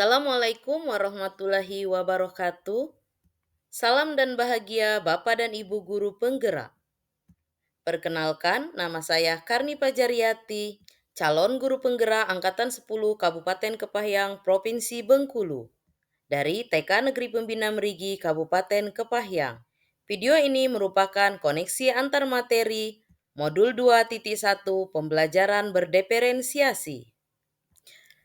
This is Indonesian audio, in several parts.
Assalamualaikum warahmatullahi wabarakatuh. Salam dan bahagia Bapak dan Ibu guru penggerak. Perkenalkan, nama saya Karni Pajariati, calon guru penggerak Angkatan 10 Kabupaten Kepahyang, Provinsi Bengkulu, dari TK Negeri Pembina Merigi, Kabupaten Kepahyang. Video ini merupakan koneksi antar materi Modul 2.1 Pembelajaran Berdiferensiasi.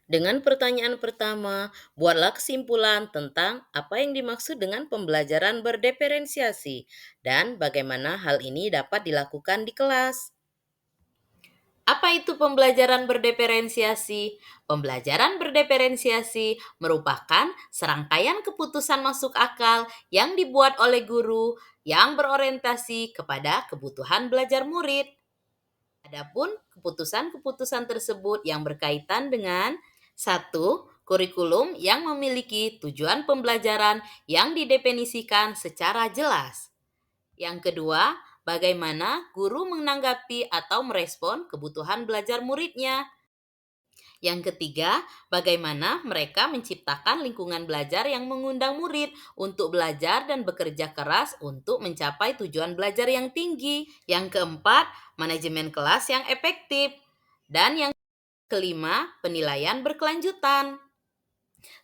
Dengan pertanyaan pertama, buatlah kesimpulan tentang apa yang dimaksud dengan pembelajaran berdiferensiasi dan bagaimana hal ini dapat dilakukan di kelas. Apa itu pembelajaran berdiferensiasi? Pembelajaran berdiferensiasi merupakan serangkaian keputusan masuk akal yang dibuat oleh guru yang berorientasi kepada kebutuhan belajar murid. Adapun keputusan-keputusan tersebut yang berkaitan dengan satu, kurikulum yang memiliki tujuan pembelajaran yang didefinisikan secara jelas. Yang kedua, bagaimana guru menanggapi atau merespon kebutuhan belajar muridnya. Yang ketiga, bagaimana mereka menciptakan lingkungan belajar yang mengundang murid untuk belajar dan bekerja keras untuk mencapai tujuan belajar yang tinggi. Yang keempat, manajemen kelas yang efektif. Dan yang kelima, penilaian berkelanjutan.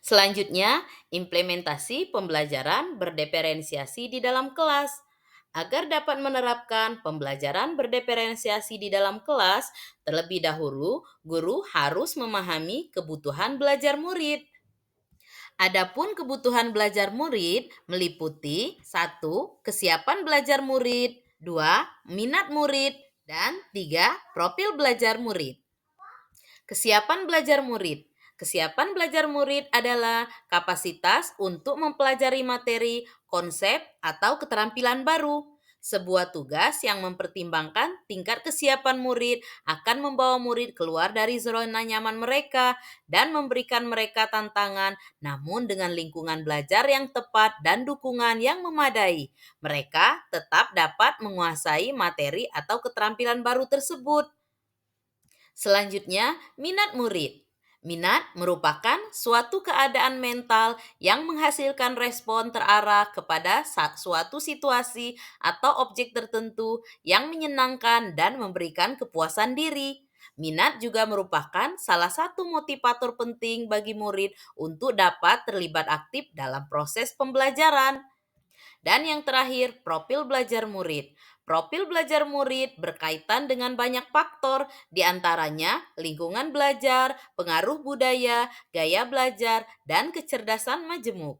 Selanjutnya, implementasi pembelajaran berdiferensiasi di dalam kelas. Agar dapat menerapkan pembelajaran berdiferensiasi di dalam kelas, terlebih dahulu guru harus memahami kebutuhan belajar murid. Adapun kebutuhan belajar murid meliputi 1. Kesiapan belajar murid, 2. Minat murid, dan 3. Profil belajar murid. Kesiapan belajar murid. Kesiapan belajar murid adalah kapasitas untuk mempelajari materi, konsep, atau keterampilan baru. Sebuah tugas yang mempertimbangkan tingkat kesiapan murid akan membawa murid keluar dari zona nyaman mereka dan memberikan mereka tantangan, namun dengan lingkungan belajar yang tepat dan dukungan yang memadai. Mereka tetap dapat menguasai materi atau keterampilan baru tersebut. Selanjutnya, minat murid. Minat merupakan suatu keadaan mental yang menghasilkan respon terarah kepada suatu situasi atau objek tertentu yang menyenangkan dan memberikan kepuasan diri. Minat juga merupakan salah satu motivator penting bagi murid untuk dapat terlibat aktif dalam proses pembelajaran. Dan yang terakhir, profil belajar murid. Profil belajar murid berkaitan dengan banyak faktor, di antaranya lingkungan belajar, pengaruh budaya, gaya belajar, dan kecerdasan majemuk.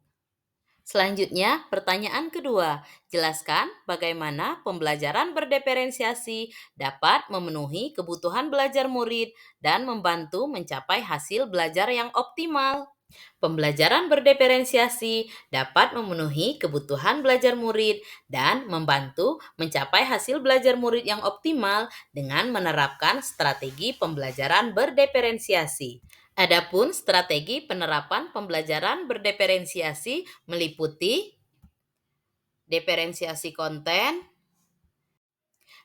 Selanjutnya, pertanyaan kedua. Jelaskan bagaimana pembelajaran berdiferensiasi dapat memenuhi kebutuhan belajar murid dan membantu mencapai hasil belajar yang optimal. Pembelajaran berdiferensiasi dapat memenuhi kebutuhan belajar murid dan membantu mencapai hasil belajar murid yang optimal dengan menerapkan strategi pembelajaran berdiferensiasi. Adapun strategi penerapan pembelajaran berdiferensiasi meliputi diferensiasi konten,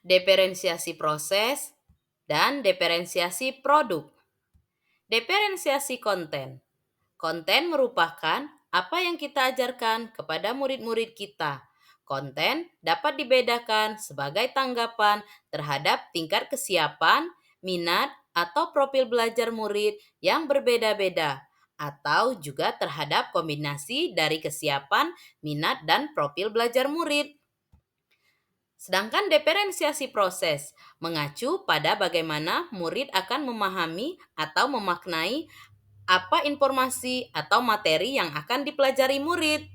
diferensiasi proses, dan diferensiasi produk. Diferensiasi konten. Konten merupakan apa yang kita ajarkan kepada murid-murid kita. Konten dapat dibedakan sebagai tanggapan terhadap tingkat kesiapan, minat, atau profil belajar murid yang berbeda-beda, atau juga terhadap kombinasi dari kesiapan, minat, dan profil belajar murid. Sedangkan diferensiasi proses mengacu pada bagaimana murid akan memahami atau memaknai apa informasi atau materi yang akan dipelajari murid.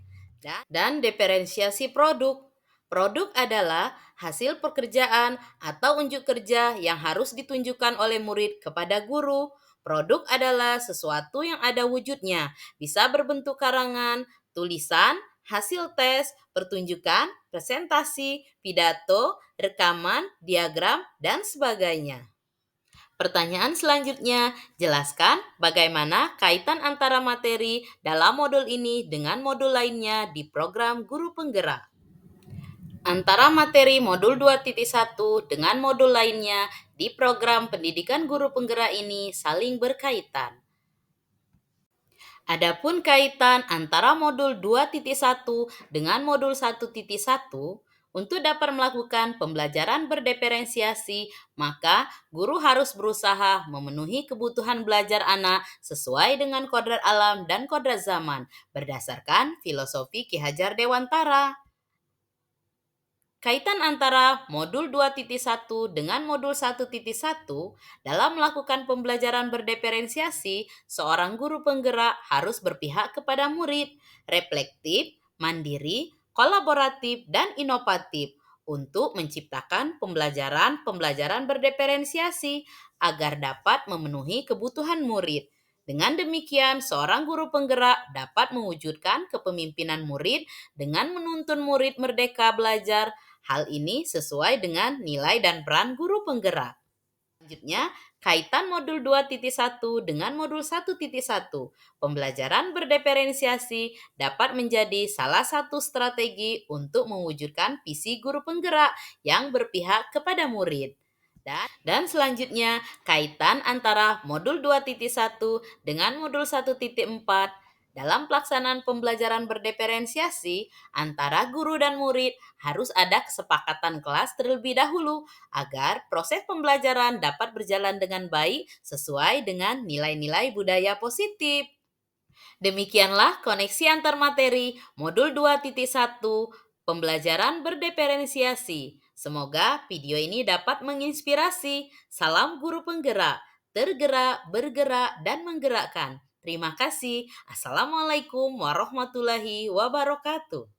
Dan diferensiasi produk. Produk adalah hasil pekerjaan atau unjuk kerja yang harus ditunjukkan oleh murid kepada guru. Produk adalah sesuatu yang ada wujudnya, bisa berbentuk karangan, tulisan, hasil tes, pertunjukan, presentasi, pidato, rekaman, diagram, dan sebagainya. Pertanyaan selanjutnya, jelaskan bagaimana kaitan antara materi dalam modul ini dengan modul lainnya di program Guru Penggerak. Antara materi modul 2.1 dengan modul lainnya di program pendidikan guru penggerak ini saling berkaitan. Adapun kaitan antara modul 2.1 dengan modul 1.1, untuk dapat melakukan pembelajaran berdiferensiasi, maka guru harus berusaha memenuhi kebutuhan belajar anak sesuai dengan kodrat alam dan kodrat zaman, berdasarkan filosofi Ki Hajar Dewantara. Kaitan antara modul 2.1 dengan modul 1.1 dalam melakukan pembelajaran berdiferensiasi, seorang guru penggerak harus berpihak kepada murid, reflektif, mandiri, kolaboratif, dan inovatif untuk menciptakan pembelajaran berdiferensiasi agar dapat memenuhi kebutuhan murid. Dengan demikian, seorang guru penggerak dapat mewujudkan kepemimpinan murid dengan menuntun murid merdeka belajar. Hal ini sesuai dengan nilai dan peran guru penggerak. Selanjutnya, kaitan modul 2.1 dengan modul 1.1. Pembelajaran berdiferensiasi dapat menjadi salah satu strategi untuk mewujudkan visi guru penggerak yang berpihak kepada murid. Dan selanjutnya, kaitan antara modul 2.1 dengan modul 1.4 dalam pelaksanaan pembelajaran berdiferensiasi antara guru dan murid harus ada kesepakatan kelas terlebih dahulu agar proses pembelajaran dapat berjalan dengan baik sesuai dengan nilai-nilai budaya positif. Demikianlah koneksi antar materi modul 2.1 pembelajaran berdiferensiasi. Semoga video ini dapat menginspirasi. Salam guru penggerak, tergerak, bergerak, dan menggerakkan. Terima kasih. Assalamualaikum warahmatullahi wabarakatuh.